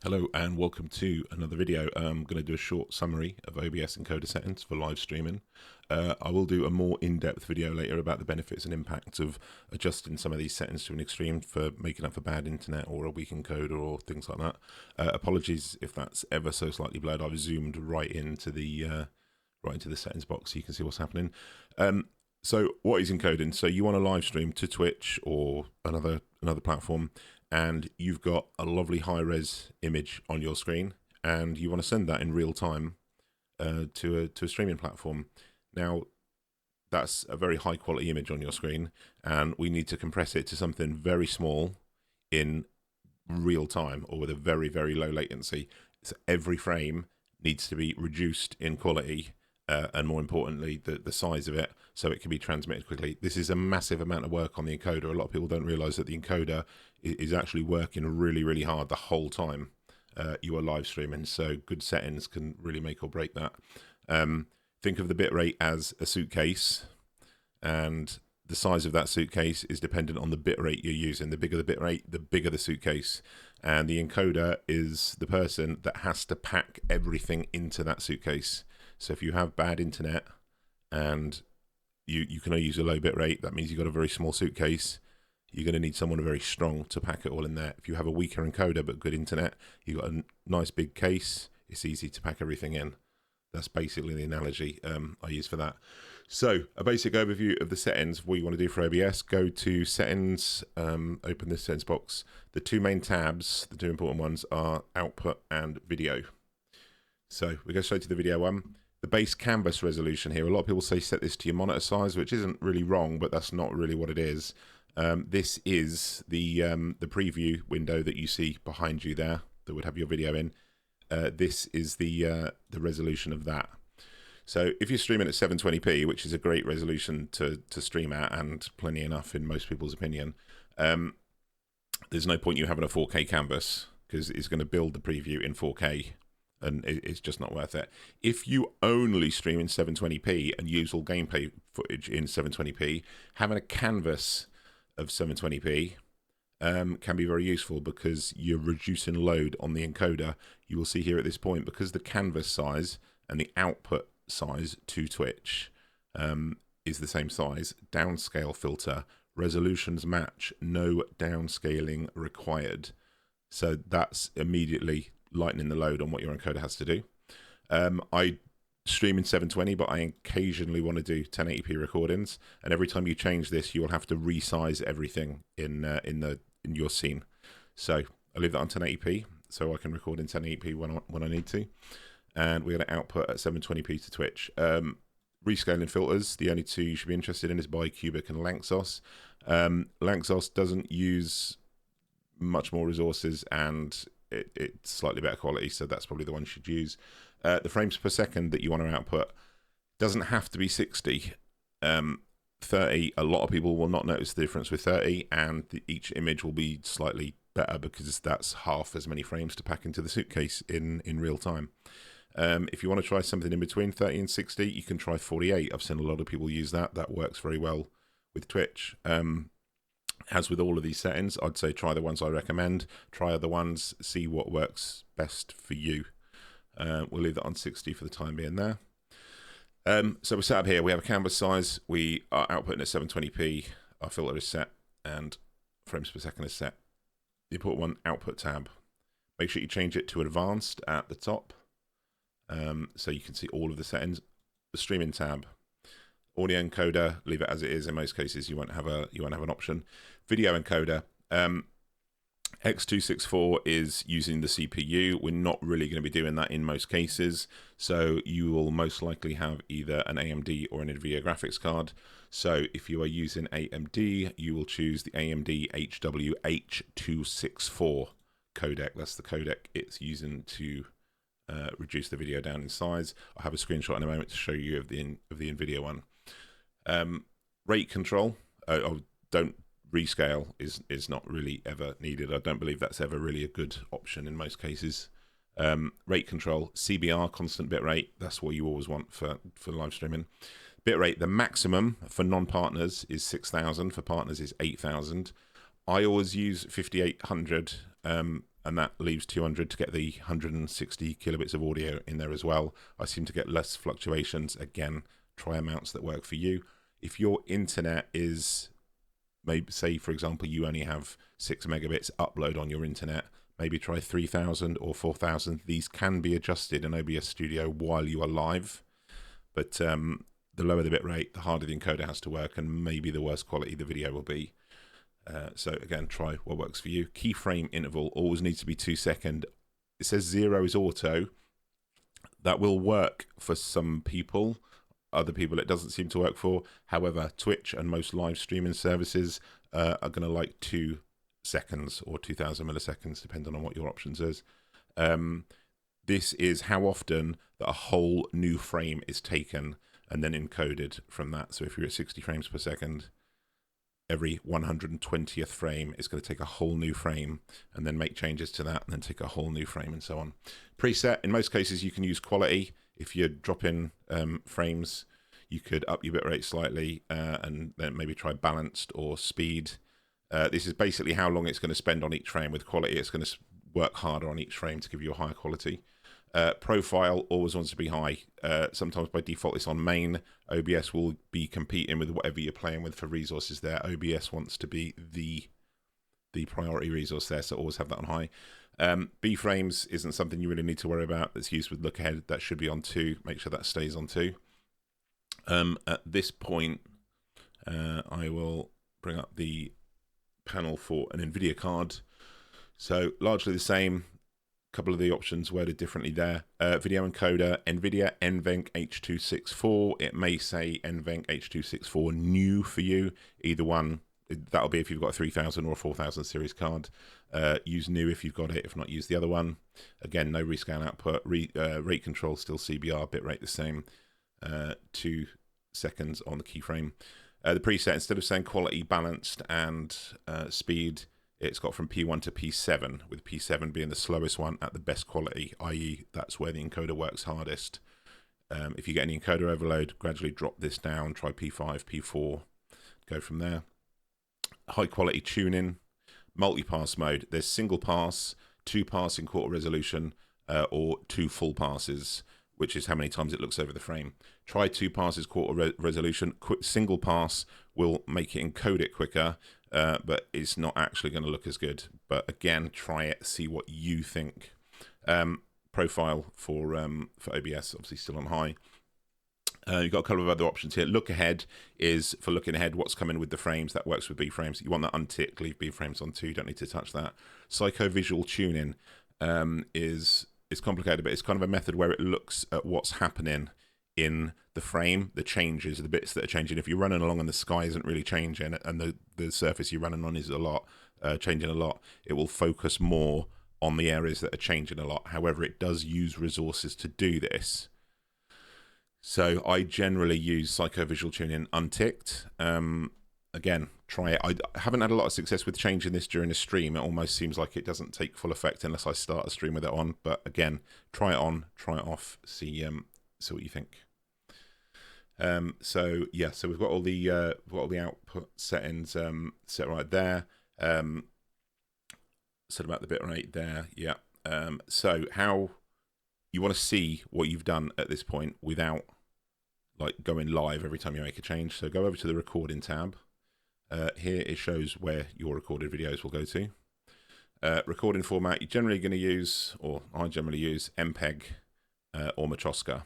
Hello and welcome to another video. I'm going to do a short summary of OBS encoder settings for live streaming. I will do a more in-depth video later about the benefits and impacts of adjusting some of these settings to an extreme for making up for bad internet or a weak encoder or things like that. Apologies if that's ever so slightly blurred. I've zoomed right into the settings box so you can see what's happening. So what is encoding? So you want to live stream to Twitch or another platform, and you've got a lovely high-res image on your screen, and you want to send that in real time to a streaming platform. Now, that's a very high-quality image on your screen, and we need to compress it to something very small in real time or with a very, very low latency. So every frame needs to be reduced in quality, and more importantly, the size of it, so it can be transmitted quickly. This is a massive amount of work on the encoder. A lot of people don't realize that the encoder is actually working really, really hard the whole time you are live streaming. So good settings can really make or break that. Think of the bitrate as a suitcase, and the size of that suitcase is dependent on the bitrate you're using. The bigger the bitrate, the bigger the suitcase. And the encoder is the person that has to pack everything into that suitcase. So if you have bad internet and you can only use a low bit rate, that means you've got a very small suitcase. You're going to need someone very strong to pack it all in there. If you have a weaker encoder but good internet, you've got a nice big case, it's easy to pack everything in. That's basically the analogy I use for that. So a basic overview of the settings, what you want to do for OBS, go to settings, open this settings box. The two main tabs, the two important ones, are output and video. So we go straight to the video one. The base canvas resolution here, a lot of people say set this to your monitor size, which isn't really wrong, but that's not really what it is. This is the preview window that you see behind you there that would have your video in. This is the resolution of that. So if you're streaming at 720p, which is a great resolution to stream at and plenty enough in most people's opinion, there's no point you having a 4K canvas because it's going to build the preview in 4K. And it's just not worth it. If you only stream in 720p and use all gameplay footage in 720p, having a canvas of 720p can be very useful because you're reducing load on the encoder. You will see here at this point, because the canvas size and the output size to Twitch is the same size, downscale filter, resolutions match, no downscaling required. So that's immediately lightening the load on what your encoder has to do. I stream in 720, but I occasionally want to do 1080p recordings, and every time you change this, you will have to resize everything in your scene. So I leave that on 1080p, so I can record in 1080p when I need to, and we're going to output at 720p to Twitch. Rescaling filters, the only two you should be interested in is bicubic and Lanczos. Lanczos doesn't use much more resources, and it's slightly better quality, so that's probably the one you should use. The frames per second that you want to output doesn't have to be 60. 30, a lot of people will not notice the difference with 30, and each image will be slightly better because that's half as many frames to pack into the suitcase in real time. If you want to try something in between 30 and 60, you can try 48. I've seen a lot of people use that. That works very well with Twitch. As with all of these settings, I'd say try the ones I recommend. Try other ones, see what works best for you. We'll leave that on 60 for the time being there. So we're set up here. We have a canvas size. We are outputting at 720p. Our filter is set, and frames per second is set. The important one, output tab. Make sure you change it to advanced at the top, so you can see all of the settings. The streaming tab. Audio encoder, leave it as it is. In most cases, you won't have an option. Video encoder, X264 is using the CPU. We're not really going to be doing that in most cases, so you will most likely have either an AMD or an Nvidia graphics card. So if you are using AMD, you will choose the AMD HW-H264 codec. That's the codec it's using to reduce the video down in size. I'll have a screenshot in a moment to show you of the Nvidia one. Rate control, don't rescale is not really ever needed. I don't believe that's ever really a good option in most cases. Rate control, CBR, constant bit rate, that's what you always want for live streaming. Bit rate, the maximum for non-partners is 6,000, for partners is 8,000. I always use 5800 and that leaves 200 to get the 160 kilobits of audio in there as well. I seem to get less fluctuations. Again, try amounts that work for you. If your internet is, maybe say for example you only have 6 megabits upload on your internet, maybe try 3000 or 4000. These can be adjusted in OBS Studio while you are live, but the lower the bit rate, the harder the encoder has to work, and maybe the worse quality the video will be. So again, try what works for you. Keyframe interval always needs to be 2 seconds. It says 0 is auto. That will work for some people. Other people it doesn't seem to work for. However, Twitch and most live streaming services are going to like 2 seconds or 2000 milliseconds, depending on what your options is. This is how often that a whole new frame is taken and then encoded from that. So if you're at 60 frames per second, every 120th frame is going to take a whole new frame and then make changes to that and then take a whole new frame and so on. Preset, in most cases you can use quality. If you're dropping frames, you could up your bitrate slightly and then maybe try balanced or speed. This is basically how long it's going to spend on each frame. With quality, it's going to work harder on each frame to give you a higher quality. Profile always wants to be high. Sometimes by default it's on main. OBS will be competing with whatever you're playing with for resources there. OBS wants to be the priority resource there, so always have that on high. B-frames isn't something you really need to worry about. That's used with look ahead. That should be on 2. Make sure that stays on 2. At this point, I will bring up the panel for an Nvidia card. So largely the same. Couple of the options worded differently there. Video encoder, Nvidia NVENC H.264. It may say NVENC H.264 new for you. Either one, that'll be if you've got a 3000 or a 4000 series card. Use new if you've got it. If not, use the other one. Again, no rescan output. Rate control still CBR. Bitrate the same. 2 seconds on the keyframe. The preset, instead of saying quality, balanced, and speed, it's got from P1 to P7, with P7 being the slowest one at the best quality, i.e. that's where the encoder works hardest. If you get any encoder overload, gradually drop this down, try P5, P4, go from there. High quality tuning, multi-pass mode. There's single pass, 2 pass in quarter resolution, or 2 full passes, which is how many times it looks over the frame. Try 2 passes quarter resolution. Single pass will make it encode it quicker, but it's not actually going to look as good. But again, try it, see what you think. Profile for OBS, obviously still on high. You've got a couple of other options here. Look ahead is for looking ahead what's coming with the frames. That works with B frames. You want that unticked, leave B frames on 2. You don't need to touch that. Psycho-visual tuning is complicated, but it's kind of a method where it looks at what's happening in the frame, the changes, the bits that are changing. If you're running along and the sky isn't really changing and the surface you're running on is changing a lot, it will focus more on the areas that are changing a lot. However, it does use resources to do this. So I generally use psycho-visual tuning unticked. Again, try it. I haven't had a lot of success with changing this during a stream. It almost seems like it doesn't take full effect unless I start a stream with it on. But again, try it on, try it off, see what you think. So yeah, so we've got all the output settings set right there. Said about the bitrate there, yeah. So how you want to see what you've done at this point without like going live every time you make a change. So go over to the recording tab. Here it shows where your recorded videos will go to. Recording format, you're generally going to use, or I generally use, MPEG or Matroska.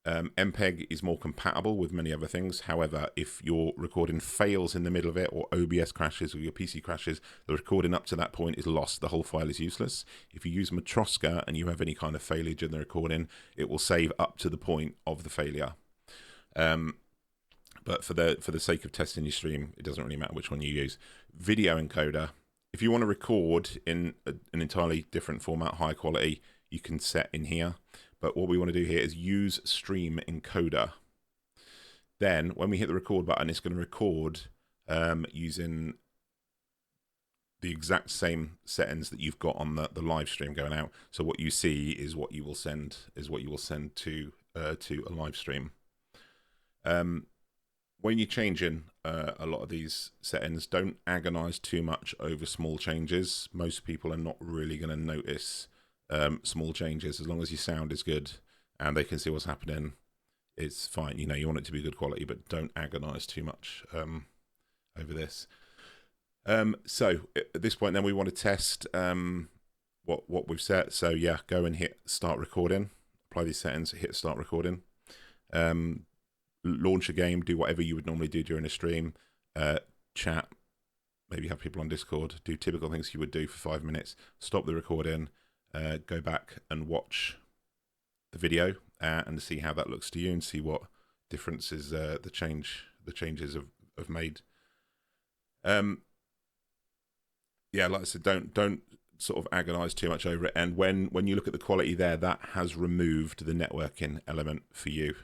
MPEG is more compatible with many other things. However, if your recording fails in the middle of it, or OBS crashes, or your PC crashes, the recording up to that point is lost. The whole file is useless. If you use Matroska and you have any kind of failure during the recording, it will save up to the point of the failure. But for the sake of testing your stream, it doesn't really matter which one you use. Video encoder. If you want to record in an entirely different format, high quality, you can set in here. But what we want to do here is use stream encoder. Then when we hit the record button, it's going to record using the exact same settings that you've got on the live stream going out. So what you see is what you will send to a live stream. when you're changing a lot of these settings, don't agonize too much over small changes. Most people are not really going to notice small changes. As long as your sound is good and they can see what's happening, it's fine. You know, you want it to be good quality, but don't agonize too much over this. So at this point then we want to test what we've set. So yeah, go and hit start recording, apply these settings, hit start recording, launch a game, do whatever you would normally do during a stream, chat, maybe have people on Discord, do typical things you would do for 5 minutes, stop the recording, go back and watch the video and see how that looks to you and see what differences the changes have made. Yeah, like I said, don't sort of agonize too much over it. And when you look at the quality there, that has removed the networking element for you.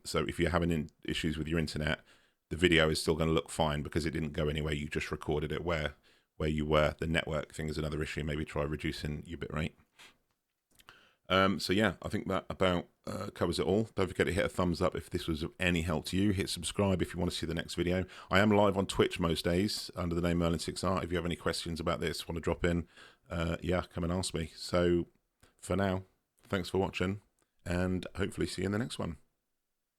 So if you're having issues with your internet, the video is still going to look fine because it didn't go anywhere. You just recorded it where you were. The network thing is another issue. Maybe try reducing your bitrate. So yeah, I think that about covers it all. Don't forget to hit a thumbs up if this was of any help to you. Hit subscribe if you want to see the next video. I am live on Twitch most days under the name Merlin6art. If you have any questions about this, want to drop in, yeah, come and ask me. So for now, thanks for watching and hopefully see you in the next one.